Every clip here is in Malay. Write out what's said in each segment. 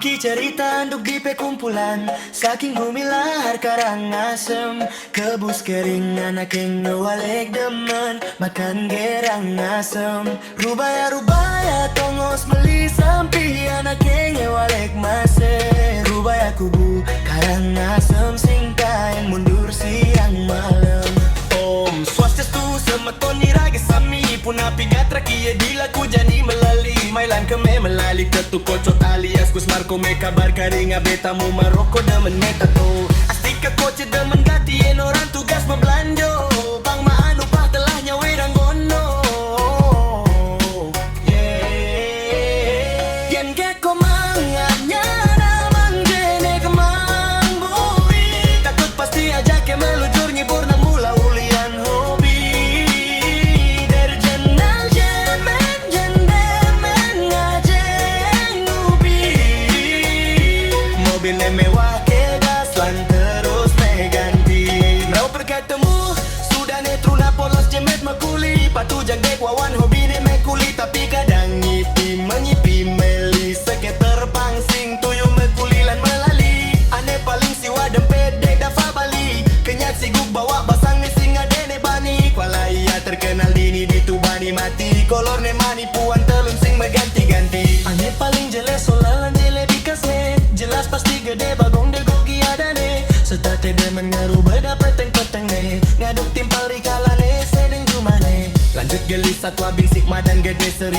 Ki cerita untuk di pekumpulan, saking gumilar Karangasem, kebus kering anak yang ngewalek demen makan gerang asem. Rubaya tongos beli sampi anak yang ngewalek mase. Rubaya kubu Karangasem singkain mundur siang malam. Om Swastiastu semeton nirage sami puna pigat rakia dilaku jani melali mailan keme melali ketukol cot alias kus marco me kabar karinga beta mu maroko demen meta to astika koce demen gatien orang tugas membelanja bang maanu pah telah nyawe ranggono yeah yen ke komangnya namang jene kemang bui takut pasti aja ke melujur nyibur nang mula ulian hobi dari jenal jemen jendemen ngajeng ubi mobil mewah ke gas lan terus meganti mau berkatemu sudah netruna polos jemet makuli patu jagdek wawan hobi ne mekuli tapi kadang ngipi menyipi meli seketer pangsing tuyul mekuli lan melali ane paling siwa dempet dek dafa bali kenyak siguk bawa basang ni singa dene bani kuala iya terkenal dini ditubani mati kolor ne mani puan telun sing meganti-ganti ane paling jelas solalan jele bikasne jelas pasti gede bagong de gogi adane setate demen ngaru beda peteng-peteng ne ngaduk timpal rikalane sedeng jumane lanjut gelis satwa bin sigma dan gede 1000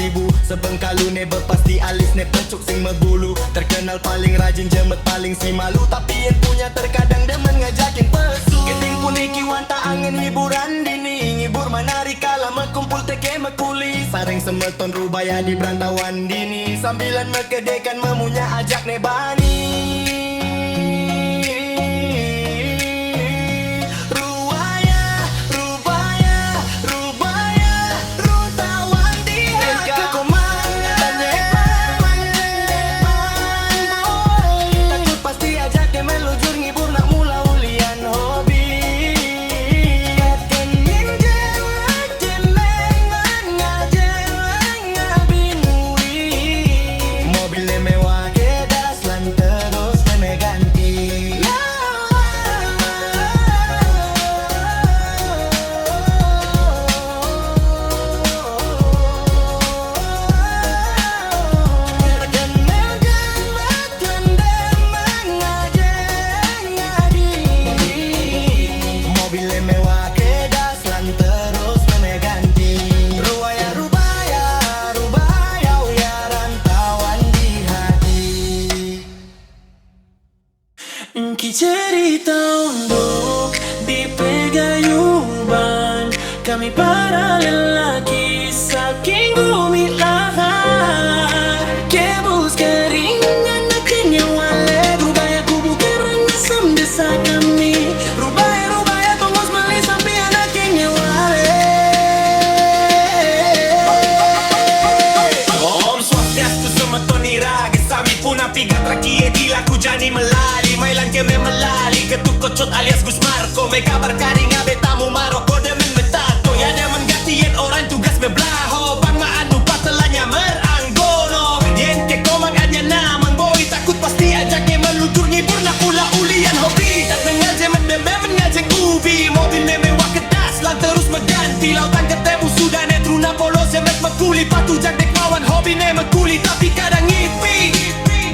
sebengkalu ne berpasti alis ne pecuk sing membulu terkenal paling rajin jemet paling si malu tapi yang punya terkadang demen ngajakin pesu geting puniki wanta angin hiburan dini ngibur manari kala mekumpul teke mekuli sareng semeton rubaya di berantawan dini sambilan mekedekan memunya ajak ne bani Ki cerita untuk di pegayuban kami para lelaki saking gumilahan kebus kering anak yang wale rubaya kubu kerang asam desa kami rubaya tongos beli sampai anak yang wale Om Swastiastu semeton nirage sami puna pigat rakie dilaku jani melali mailan keme melali ketuk kocot alias Gus Marco me kabar karinga betamu maroko demen metato ya demen gatien orang tugas beblaho bang maanu patelanya meranggono yen ke komang anya namang boy takut pasti ajaknya meluncur ngibur na pula ulian hobi tak mengaje men ngajeng ubi mobil mewah kedas lan terus meganti lautan ketemu sudah netruna polos jemet mekuli patu jagdek lawan hobi ne mekuli tapi kadang ngipi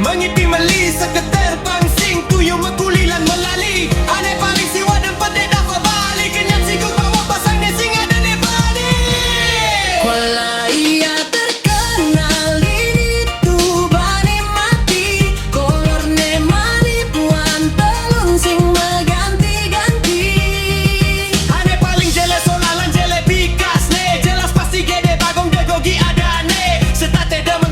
mengipi meli seketer pangsing tuyul mekuli lan melali ane paling siwa dempet de dafa bali kenyak sigung bawa pasang ne sing ada ne bani kuala iya terkenal ini tu bani mati kolor ne mani puan telun sing meganti-ganti ane paling jelas solalan jele bikas ne jelas pasti gede bagong de gogi adane setate demen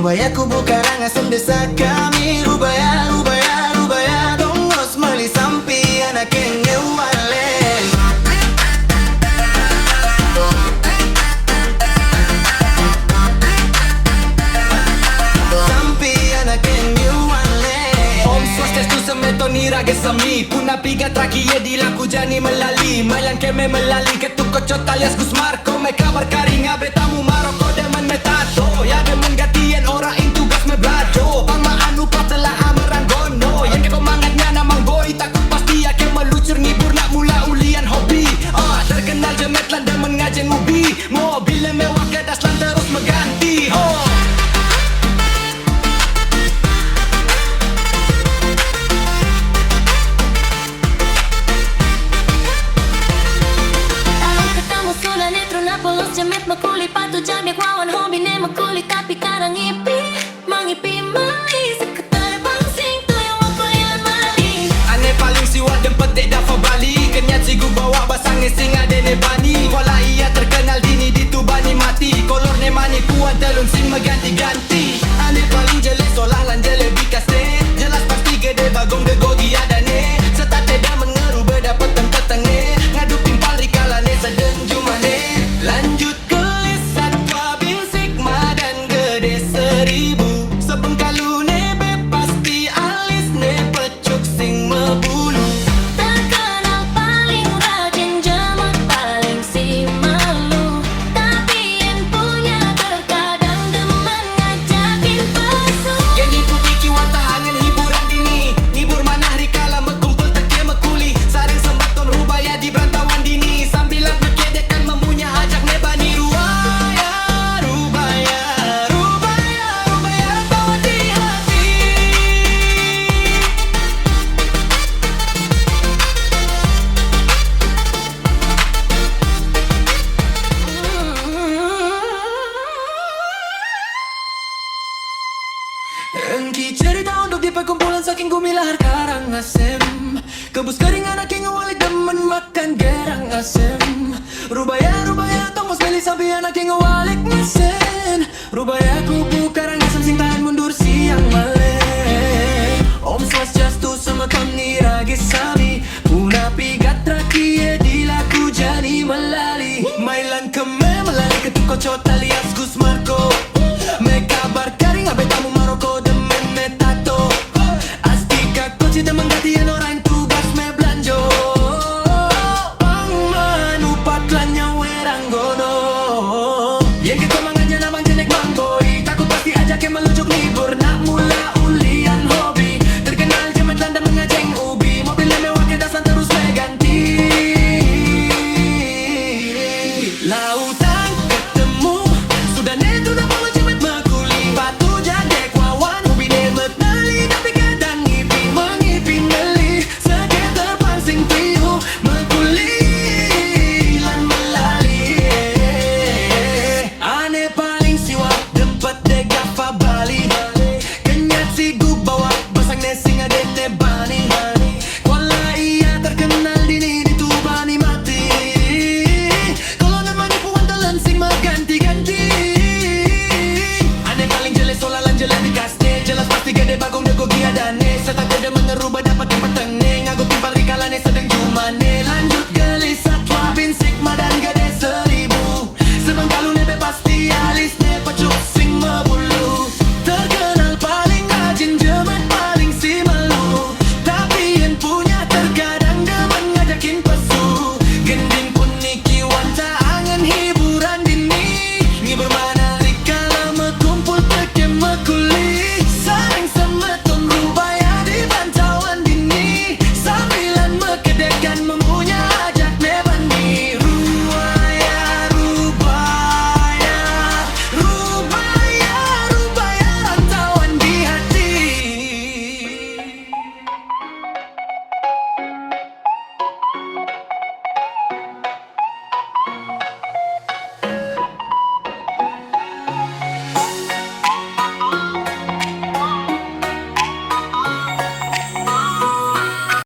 Rubaya kubu karang asam desa kami. Rubaya, rubaya, rubaya dongos meli sampi anak yang ngewalen. Sampi anak yang ngewalen. Om Swastiastu semeto nirage sami. Puna piga trakia di laku jani melali. Mailan keme melali ketuk kocot alias Gus Marco. Mai kabar karing abre tamu Maroko demen metato. Ya demen gatian ora intu gas me brado. Pama anu patela ameran gono. Yang ke pemangatnya namang boy takut pasti ya ke melucur ngibur nak mula ulian hobi. Terkenal jemet lan demen ngajeng ubi. Mobilnya mewah kedas lan terus mengganti. Jemet makuli patu jambek wawan hobi ne makuli tapi karang ipi mangipi mali seketare bangsing tu yang wakulilan mali. Ane paling siwat dan petik dafa Bali. Kenyat cigu bawa basang ngising ade ne bani. Wala ia terkenal dini ditubani mati. Kolor ne mani kuat telun sing meganti-ganti. Ane paling jelas solah lan jele bikase. Jelas pasti gede bagong de gogi ada ne. Setate dah mengeru berdapat peteng-petenge. Ngadu pimpal rikalane seden jumane. Lanjut ke satwa bil sigma dan gede seribu. Sebengkalu nebe pasti alis ne pecuk sing mebulu. Terkenal paling rajin jemet paling si malu. Tapi yang punya terkadang demen ngajakin pesu. Yang diputi kiwata angin hiburan dini. Hibur manah rikala mekumpul teke mekuli. Saring sembaton rubaya di berantawan dini. Sambilan berkedekan memunya ajak nebani. Rubaya, rubaya, rubaya, rubaya bawa di hati. Engki cerita untuk di perkumpulan saking gumilar karang asem. Kebus kering anak yang ngewalik demen makan gerang asem. Rubaya, rubaya tongos beli sampai anak yang ngewalik ngesen. Rubaya kubu karang asem sing tahan mundur siang malem. Om Swastiastu semeton nirage sami. Puna pigat trakie di laku jani melali. Mailan keme melali ketuk kocot alias Gus Marco.